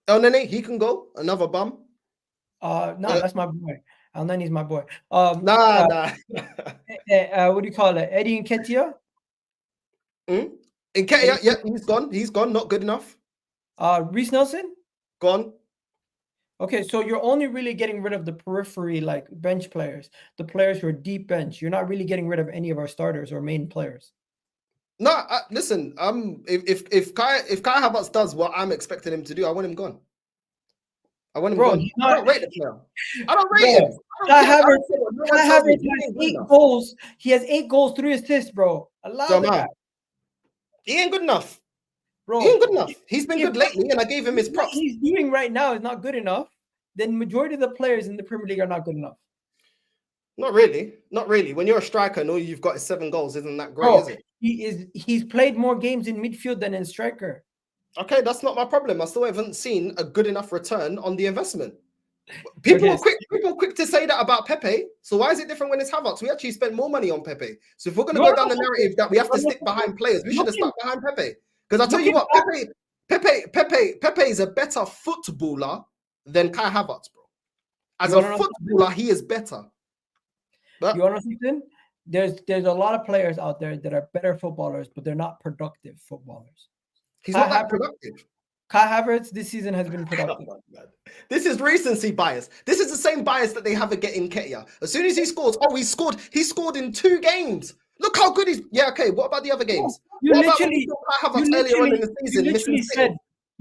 El Nene, he can go. Another bum. No, that's my boy. El Nene's my boy. Nah. What do you call it? Eddie Nketiah? Nketiah, yeah, he's gone. He's gone. Not good enough. Reece Nelson? Gone. Okay, so you're only really getting rid of the periphery, like bench players, the players who are deep bench. You're not really getting rid of any of our starters or main players. No, listen. If Kai Havertz does what I'm expecting him to do, I want him gone. I want him gone. I don't rate the player. I don't rate him. Kai Havertz has 8 goals. He has 8 goals, 3 assists, bro. Allow that. He ain't good enough. Bro, he ain't good enough. He's been good lately, and I gave him his props. What he's doing right now is not good enough. Then majority of the players in the Premier League are not good enough. Not really. When you're a striker and all you've got is 7 goals, isn't that great, is it? He's played more games in midfield than in striker. Okay, that's not my problem. I still haven't seen a good enough return on the investment. People are quick to say that about Pepe. So why is it different when it's Havertz? We actually spent more money on Pepe. So if we're going to go down the narrative that we have to stick behind players, we should have stuck behind Pepe. Because I tell you what, Pepe is a better footballer than Kai Havertz, bro. As a footballer, he is better. But you want to see something? There's a lot of players out there that are better footballers, but they're not productive footballers. He's not that productive. Kai Havertz this season has been productive. This is recency bias. This is the same bias that they have against Nketiah. As soon as he scores, he scored in 2 games. Look how good he's. Yeah, okay. What about the other games? You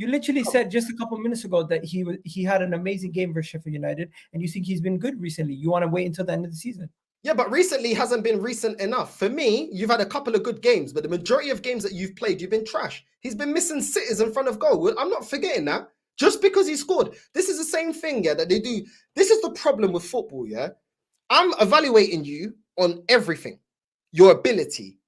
literally said just a couple minutes ago that he had an amazing game for Sheffield United, and you think he's been good recently. You want to wait until the end of the season. Yeah, but recently hasn't been recent enough. For me, you've had a couple of good games, but the majority of games that you've played, you've been trash. He's been missing sitters in front of goal. I'm not forgetting that. Just because he scored. This is the same thing, yeah, that they do. This is the problem with football, yeah? I'm evaluating you on everything. Your ability.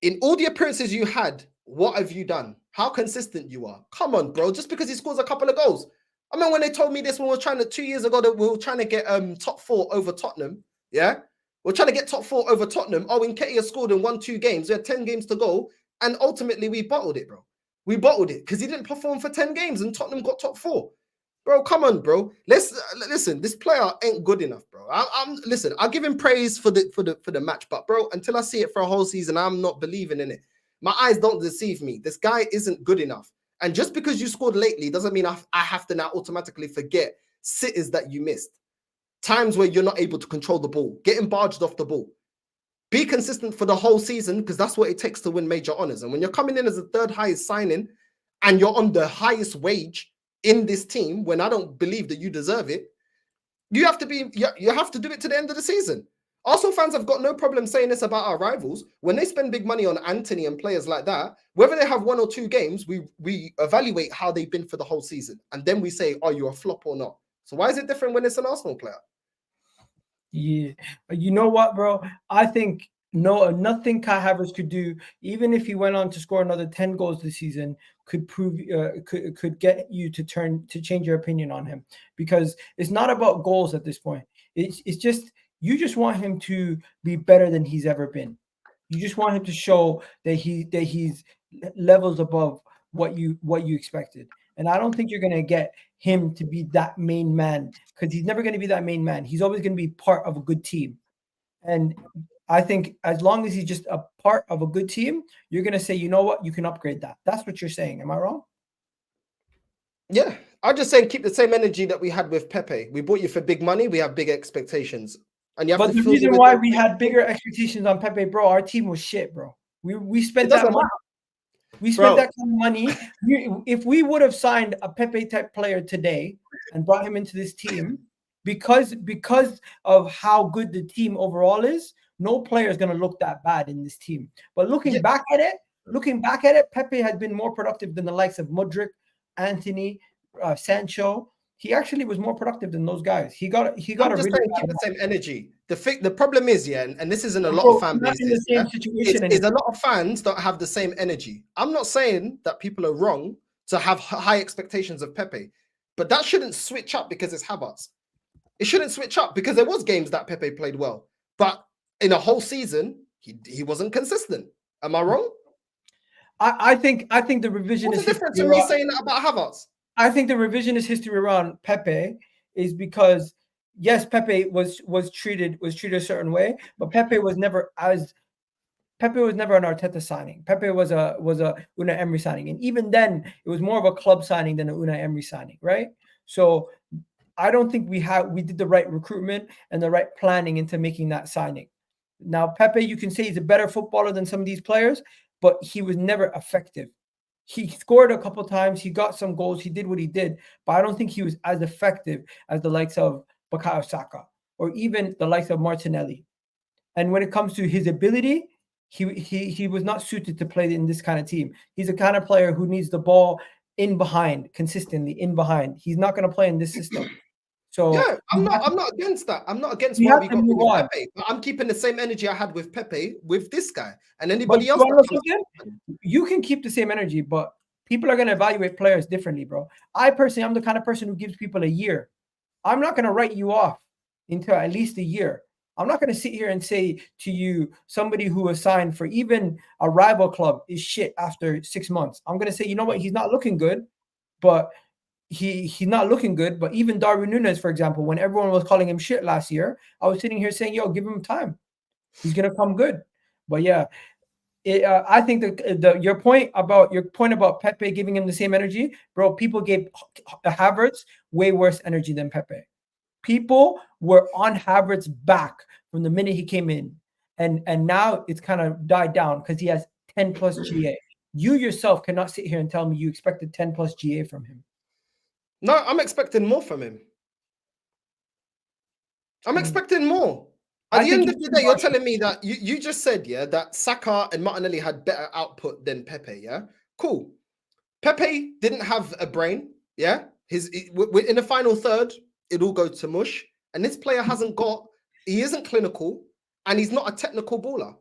In all the appearances you had, what have you done? How consistent you are. Come on, bro. Just because he scores a couple of goals. I mean, when they told me this when we were trying to 2 years ago that we were trying to get top 4 over Tottenham. Yeah, we're trying to get top 4 over Tottenham. Oh, Nketiah scored in 1-2 games. We had 10 games to go, and ultimately we bottled it, bro. We bottled it because he didn't perform for 10 games, and Tottenham got top 4. Bro, come on, bro. Let's listen. This player ain't good enough, bro. Listen. I'll give him praise for the match, but bro, until I see it for a whole season, I'm not believing in it. My eyes don't deceive me. This guy isn't good enough. And just because you scored lately doesn't mean I have to now automatically forget sitters that you missed. Times where you're not able to control the ball, getting barged off the ball. Be consistent for the whole season because that's what it takes to win major honors. And when you're coming in as the 3rd highest signing and you're on the highest wage in this team, when I don't believe that you deserve it, you have to do it to the end of the season. Arsenal fans have got no problem saying this about our rivals. When they spend big money on Anthony and players like that, whether they have 1 or 2 games, we evaluate how they've been for the whole season. And then we say, are you a flop or not? So why is it different when it's an Arsenal player? Yeah, you know what, bro? I think nothing Kai Havertz could do, even if he went on to score another 10 goals this season, could get you to change your opinion on him, because it's not about goals at this point. It's just you just want him to be better than he's ever been. You just want him to show that he's levels above what you expected. And I don't think you're going to get him to be that main man, because he's never going to be that main man. He's always going to be part of a good team. And I think as long as he's just a part of a good team, you're going to say, you know what, you can upgrade that. That's what you're saying. Am I wrong? Yeah. I'm just saying keep the same energy that we had with Pepe. We bought you for big money. We have big expectations. And you have but the reason why we had bigger expectations on Pepe, bro, our team was shit, bro. We spent that money. We spent that kind of money. If we would have signed a Pepe type player today and brought him into this team, because of how good the team overall is, no player is going to look that bad in this team. But looking back at it, Pepe has been more productive than the likes of Mudryk, Anthony, Sancho. He actually was more productive than those guys. He got I'm just saying keep the same energy. The problem is, yeah, and this isn't a lot of fan bases. Is a lot of fans don't have the same energy. I'm not saying that people are wrong to have high expectations of Pepe, but that shouldn't switch up because it's Havertz. It shouldn't switch up because there was games that Pepe played well, but in a whole season he wasn't consistent. Am I wrong? I think the revisionist. What's the difference in me saying that about Havertz? I think the revisionist history around Pepe is because, yes, Pepe was treated a certain way, but Pepe was never an Arteta signing. Pepe was a Unai Emery signing, and even then, it was more of a club signing than an Unai Emery signing, right? So I don't think we did the right recruitment and the right planning into making that signing. Now, Pepe, you can say he's a better footballer than some of these players, but he was never effective. He scored a couple of times. He got some goals. He did what he did, but I don't think he was as effective as the likes of Bukayo Saka or even the likes of Martinelli. And when it comes to his ability, he was not suited to play in this kind of team. He's a kind of player who needs the ball in behind, consistently in behind. He's not going to play in this system. So yeah, I'm not against that. I'm not against what we got with Pepe. But I'm keeping the same energy I had with Pepe with this guy and anybody else. You can keep the same energy, but people are going to evaluate players differently, bro. I personally, I'm the kind of person who gives people a year. I'm not going to write you off until at least a year. I'm not going to sit here and say to you, somebody who was signed for even a rival club is shit after 6 months. I'm going to say, you know what, he's not looking good, but he's not looking good. But even Darwin Núñez, for example, when everyone was calling him shit last year, I was sitting here saying, yo, give him time. He's going to come good. But yeah, I think your point about Pepe giving him the same energy, bro. People gave Havertz way worse energy than Pepe. People were on Havertz's back from the minute he came in, and now it's kind of died down because he has 10 plus GA. You yourself cannot sit here and tell me you expected 10 plus GA from him. No, I'm expecting more from him. I'm expecting more. At the end of the day, you're telling me that you just said, yeah, that Saka and Martinelli had better output than Pepe, yeah? Cool. Pepe didn't have a brain, yeah? In the final third, it all goes to mush. And this player he isn't clinical, and he's not a technical baller.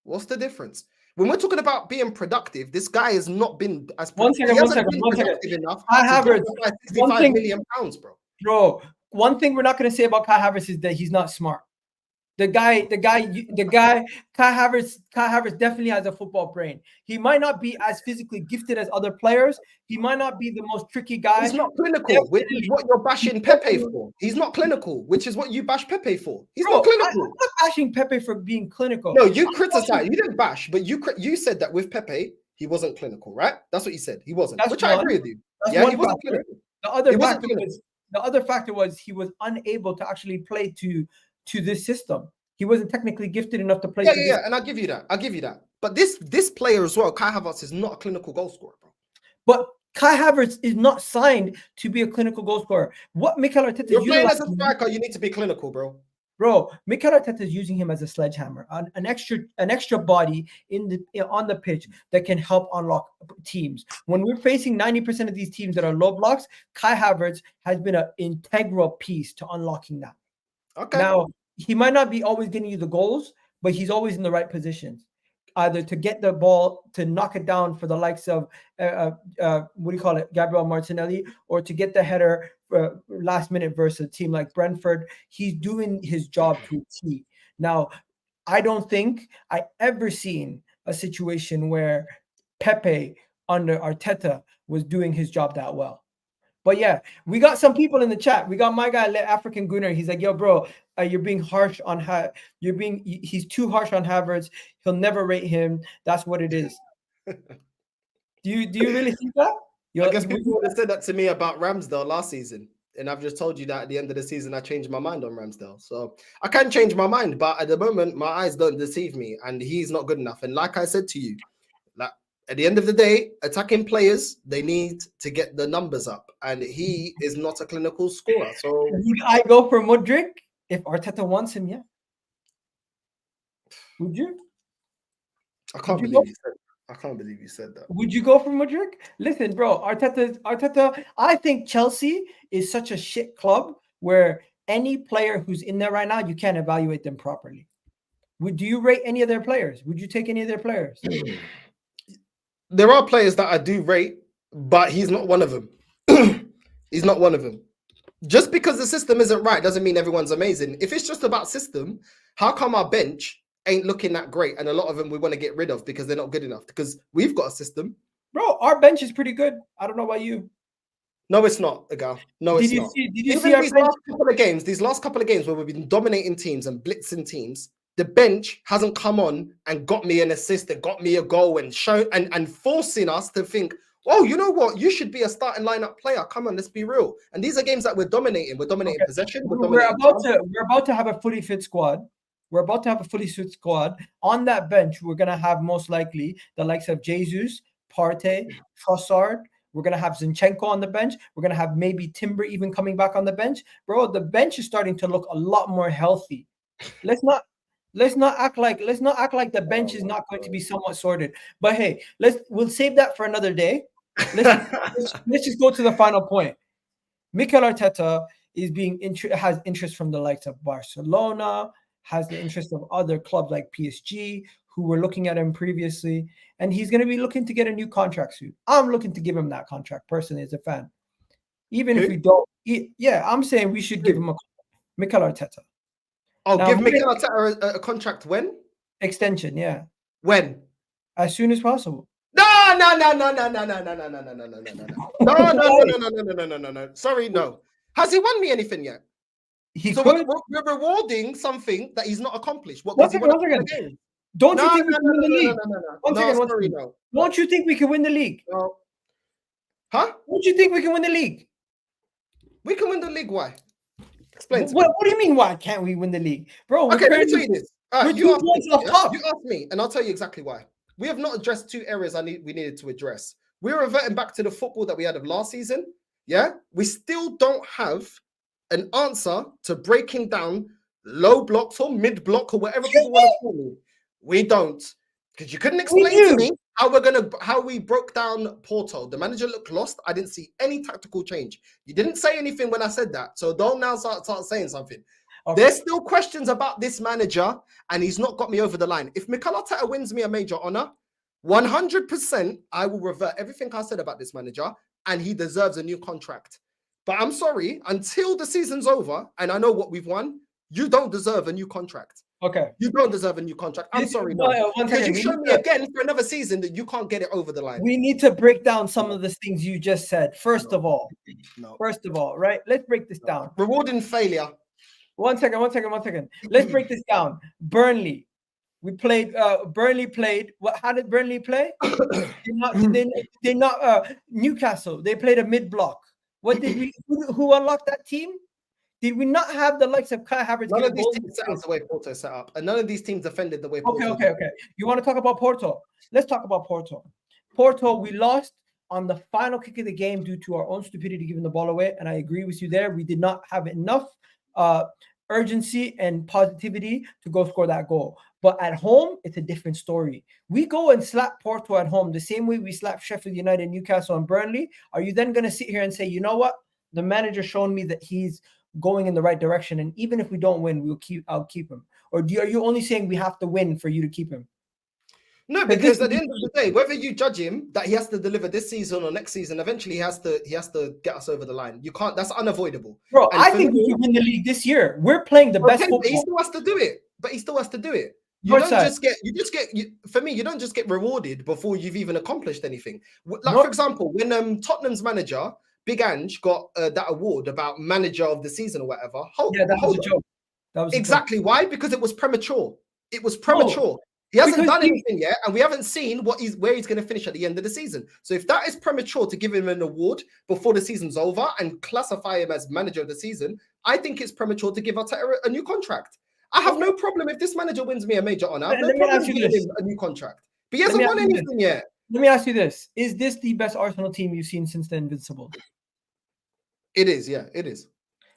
What's the difference? When we're talking about being productive, this guy has not been as productive enough. Kai Havertz, 65 million pounds, bro. Bro, one thing we're not going to say about Kai Havertz is that he's not smart. The guy, Kai Havertz definitely has a football brain. He might not be as physically gifted as other players. He might not be the most tricky guy. He's not clinical, which is what you're bashing Pepe for. He's not clinical, which is what you bash Pepe for. He's not clinical. I'm not bashing Pepe for being clinical. No, you criticize. You didn't bash, but you said that with Pepe, he wasn't clinical, right? That's what you said. He wasn't, which I agree with you. Yeah, he wasn't clinical. The other factor was he was unable to actually play to this system. He wasn't technically gifted enough to play. Yeah, and I'll give you that. But this player as well, Kai Havertz, is not a clinical goal scorer, bro. But Kai Havertz is not signed to be a clinical goal scorer. What Mikel Arteta You're playing as a striker, you need to be clinical, bro. Bro, Mikel Arteta is using him as a sledgehammer, an extra body on the pitch that can help unlock teams. When we're facing 90% of these teams that are low blocks, Kai Havertz has been an integral piece to unlocking that. Okay. Now, he might not be always getting you the goals, but he's always in the right positions, either to get the ball, to knock it down for the likes of, Gabriel Martinelli, or to get the header last minute versus a team like Brentford. He's doing his job to a T. Now, I don't think I ever seen a situation where Pepe under Arteta was doing his job that well. But yeah, we got some people in the chat. We got my guy, African Gunner. He's like, yo, bro, you're being harsh on he's too harsh on Havertz. He'll never rate him. That's what it is. Do you really think that? I guess people would have said that to me about Ramsdale last season. And I've just told you that at the end of the season, I changed my mind on Ramsdale. So I can change my mind, but at the moment, my eyes don't deceive me. And he's not good enough. And like I said to you, at the end of the day, attacking players, they need to get the numbers up. And he is not a clinical scorer. So would I go for Mudryk if Arteta wants him, yeah? Would you? I can't believe you said that. Would you go for Mudryk? Listen, bro, Arteta, I think Chelsea is such a shit club where any player who's in there right now, you can't evaluate them properly. Do you rate any of their players? Would you take any of their players? There are players that I do rate, but he's not one of them. He's not one of them. Just because the system isn't right doesn't mean everyone's amazing. If it's just about system, how come our bench ain't looking that great? And a lot of them we want to get rid of because they're not good enough. Because we've got a system. Bro, our bench is pretty good. I don't know about you. No, it's not, Agal. No, it's not. Did you see these last couple of games where we've been dominating teams and blitzing teams, the bench hasn't come on and got me an assist, and got me a goal, and forcing us to think, oh, you know what? You should be a starting lineup player. Come on, let's be real. And these are games that we're dominating. We're dominating possession. We're about to have a fully fit squad. We're about to have a fully fit squad. On that bench, we're gonna have most likely the likes of Jesus, Partey, Trossard. We're gonna have Zinchenko on the bench. We're gonna have maybe Timber even coming back on the bench. Bro, the bench is starting to look a lot more healthy. Let's not act like the bench is not going to be somewhat sorted. But hey, we'll save that for another day. Let's just go to the final point. Mikel Arteta has interest from the likes of Barcelona, has the interest of other clubs like PSG who were looking at him previously, and he's going to be looking to get a new contract soon. I'm looking to give him that contract personally as a fan. Even Who? if we don't, yeah, I'm saying we should give him a Mikel Arteta. Oh, Now, give Mikel Arteta a contract when? Extension, yeah. When? As soon as possible. No. Sorry, no. Has he won me anything yet? He So could. we're rewarding something that he's not accomplished. What? One Because he second, won one a second. game. Don't you think we can win the league? One second, one Sorry, second. no. Don't you think we can win the league? No. Huh? Don't you think we can win the league? We can win the league. Why? Explain to me. What do you mean? Why can't we win the league, bro? Okay, let me tell you this. We're You 2 asked points me, off top. You asked me, and I'll tell you exactly why. We have not addressed two areas we needed to address. We're reverting back to the football that we had of last season. Yeah, we still don't have an answer to breaking down low blocks or mid block or whatever people want to call it. We don't, because you couldn't explain to me how we broke down Porto. The manager looked lost. I didn't see any tactical change. You didn't say anything when I said that, so don't now start saying something. Okay. There's still questions about this manager, and he's not got me over the line. If Mikel Arteta wins me a major honor, 100% I will revert everything I said about this manager, and he deserves a new contract. But I'm sorry, until the season's over, and I know what we've won, you don't deserve a new contract. Okay. You don't deserve a new contract. I'm sorry, no. Because you showed me again for another season that you can't get it over the line. We need to break down some of the things you just said. First of all, right? Let's break this down. Rewarding failure. One second. Let's break this down. Burnley. We played. Burnley played. How did Burnley play? They not Newcastle. They played a mid block. What did we? Who unlocked that team? Did we not have the likes of Kai Havertz? None of these teams set up the way Porto set up, and none of these teams defended the way Porto. Okay. You want to talk about Porto? Let's talk about Porto. Porto, we lost on the final kick of the game due to our own stupidity giving the ball away, and I agree with you there. We did not have enough urgency and positivity to go score that goal. But at home, it's a different story. We go and slap Porto at home the same way we slap Sheffield United, Newcastle, and Burnley. Are you then going to sit here and say, you know what? The manager shown me that he's going in the right direction, and even if we don't win, I'll keep him? Or are you only saying we have to win for you to keep him? No, because at the end of the day, whether you judge him that he has to deliver this season or next season, eventually he has to get us over the line. You can't. That's unavoidable. Bro, I think we can win the league this year. We're playing the best football. He still has to do it. But he still has to do it. You don't just get. For me, you don't just get rewarded before you've even accomplished anything. Like for example, when Tottenham's manager Big Ange got that award about manager of the season or whatever. That was a joke. That was exactly why, because it was premature. It was premature. He hasn't done anything yet, and we haven't seen where he's going to finish at the end of the season. So if that is premature to give him an award before the season's over and classify him as manager of the season, I think it's premature to give Arteta a new contract. I have no problem if this manager wins me a major honor. I have no problem giving him a new contract. But he hasn't won anything yet. Let me ask you this. Is this the best Arsenal team you've seen since the Invincibles? It is, yeah, it is.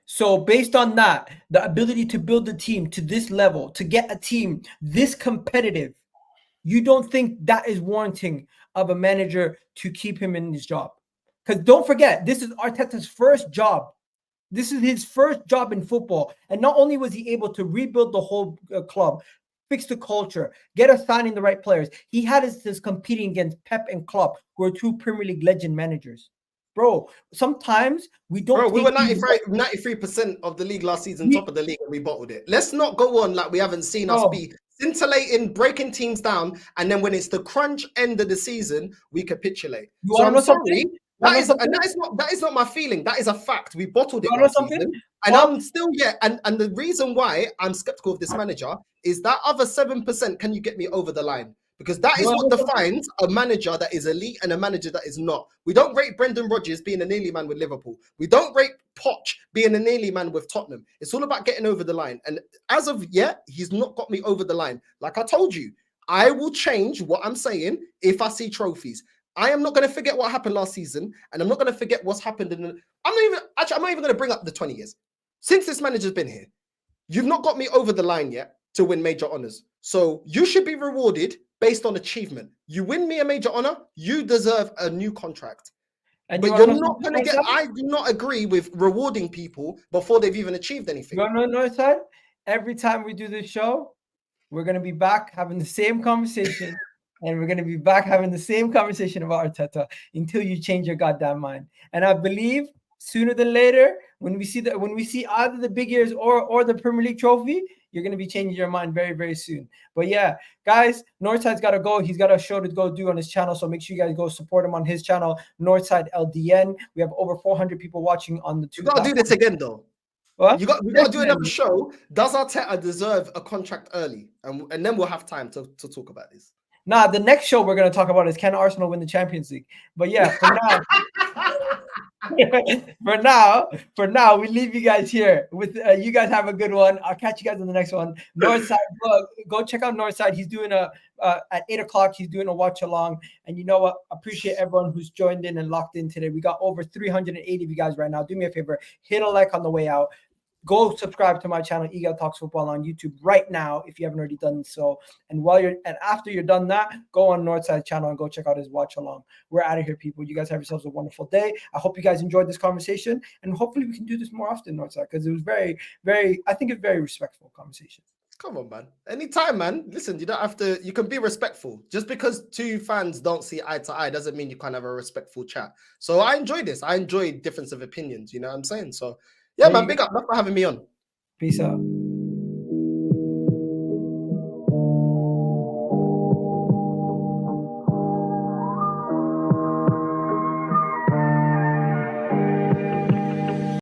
So based on that, the ability to build a team to this level, to get a team this competitive, you don't think that is warranting of a manager to keep him in his job? Because don't forget, this is Arteta's first job. This is his first job in football. And not only was he able to rebuild the whole club, fix the culture, get us signing the right players, he had us competing against Pep and Klopp, who are two Premier League legend managers. Bro, sometimes we don't. Bro, we were 93% of the league last season, top of the league, and we bottled it. Let's not go on like we haven't seen us be scintillating, breaking teams down, and then when it's the crunch end of the season, we capitulate. So I'm sorry. That is not my feeling. That is a fact. We bottled it last season. And I'm still, and the reason why I'm skeptical of this manager is that other 7%, can you get me over the line? Because that is what defines a manager that is elite and a manager that is not. We don't rate Brendan Rodgers being a nearly man with Liverpool. We don't rate Poch being a nearly man with Tottenham. It's all about getting over the line. And as of yet, he's not got me over the line. Like I told you, I will change what I'm saying if I see trophies. I am not going to forget what happened last season, and I'm not going to forget what's happened I'm not even going to bring up the 20 years. Since this manager's been here, you've not got me over the line yet to win major honors. So you should be rewarded based on achievement. You win me a major honor, you deserve a new contract. But you're not going to get. I do not agree with rewarding people before they've even achieved anything. No, sir. Every time we do this show, we're going to be back having the same conversation. And we're going to be back having the same conversation about Arteta until you change your goddamn mind. And I believe sooner than later, when we see either the big ears or the Premier League trophy, you're gonna be changing your mind very, very soon. But yeah, guys, Northside's gotta go. He's got a show to go do on his channel. So make sure you guys go support him on his channel, Northside LDN. We have over 400 people watching on the two. You gotta do this again though. What? We gotta do another show. Does Arteta deserve a contract early? And then we'll have time to talk about this. Nah, the next show we're gonna talk about is can Arsenal win the Champions League? But yeah, for now. for now, we leave you guys here with you guys have a good one. I'll catch you guys on the next one. Northside, go check out Northside. He's doing at 8:00. He's doing a watch along, and you know what? Appreciate everyone who's joined in and locked in today. We got over 380 of you guys right now. Do me a favor, hit a like on the way out. Go subscribe to my channel, Eagle Talks Football, on YouTube right now if you haven't already done so. And after you're done that, go on Northside channel and go check out his watch along. We're out of here, people. You guys have yourselves a wonderful day. I hope you guys enjoyed this conversation, and hopefully we can do this more often, Northside, because it was very, very. I think it's very respectful conversation. Come on, man. Anytime, man. Listen, you don't have to. You can be respectful. Just because two fans don't see eye to eye doesn't mean you can't have a respectful chat. So I enjoy this. I enjoy difference of opinions. You know what I'm saying? So. Yeah, man, big up. Thanks for having me on. Peace out.